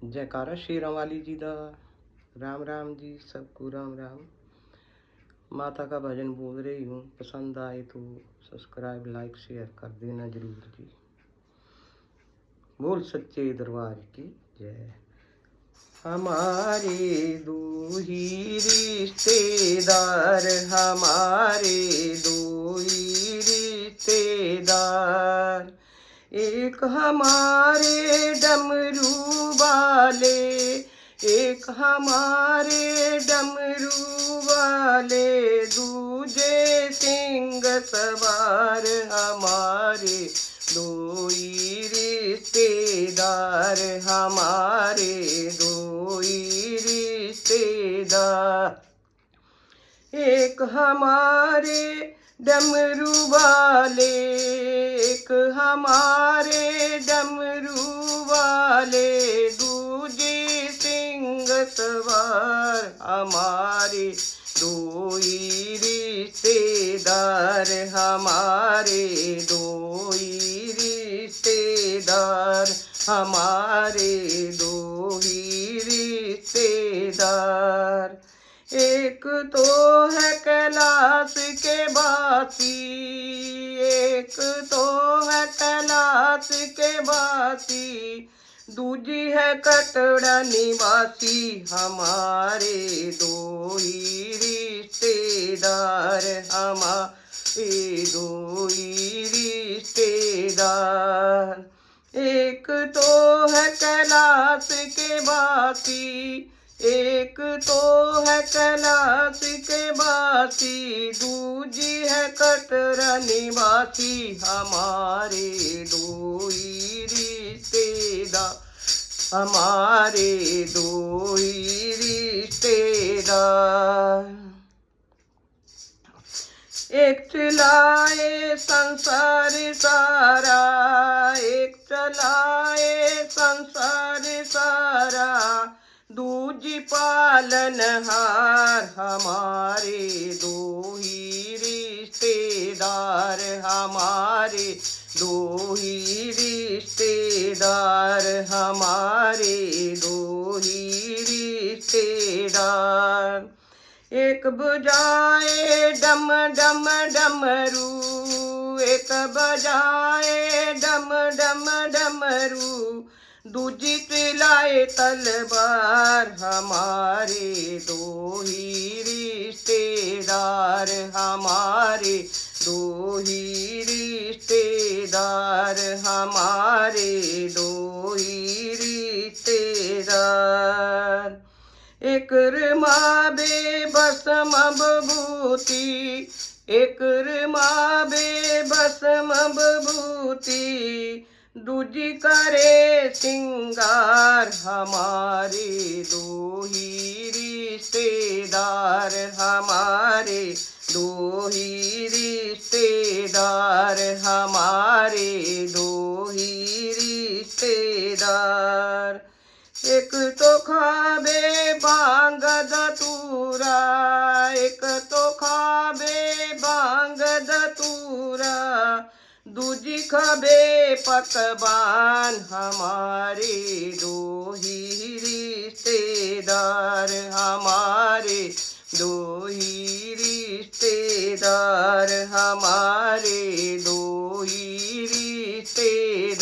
जयकारा शेरां वाली जी दा। राम राम जी, सबको राम राम। माता का भजन बोल रही हूँ, पसंद आए तो सब्सक्राइब लाइक शेयर कर देना जरूर जी। बोल सच्चे दरबार की जय। हमारे दो ही रिश्तेदार, हमारे दो ही रिश्तेदार, एक हमारे डमरू वाले, एक हमारे डमरू वाले, दूजे सिंह सवार, हमारे दो ही रिश्तेदार, हमारे दो ही रिश्तेदार, एक हमारे डमरू वाले, एक हमारे डमरू वाले, दूजे सिंह सवार, हमारे दो ही रिश्तेदार, हमारे दो ही रिश्तेदार, हमारे दो ही रिश्तेदार। एक तो है कैलाश के वासी, एक तो है कैलाश के वासी, दूजी है कटरा निवासी, हमारे दो ही रिश्तेदार, हमारे दो ही रिश्तेदार। एक तो है कैलाश के वासी, एक तो है कैलाश के वासी, दूजी है कटरा निवासी, हमारे दो ही रिश्तेदार, हमारे दो ही रिश्तेदार। एक चलाए संसार सारा, एक चलाए संसार सारा, दूजी पालनहार, हमारे दो ही रिश्तेदार, हमारे दो ही रिश्तेदार, हमारे दो ही रिश्तेदार। एक बजाए डम डम डमरू, एक बजाए डम डम डमरू, दूजी चलाए तलवार, हमारे दो ही रिश्तेदार, हमारे दो ही रिश्तेदार, हमारे दो ही रिश्तेदार। एक माँ बेबस मबूती, एक माँ बेबस मबूती, दूजी करे सिंगार, हमारे दो ही रिश्तेदार, हमारे दो ही रिश्तेदार, हमारे दो ही रिश्तेदार। एक तो खाबे बांग दतूरा, एक तो खाबे बांग दतूरा, दूजी खाबे पकवान, हमारे दो ही रिश्तेदार, हमारे दो ही रिश्तेदार, हमारे दो ही रिश्तेदार।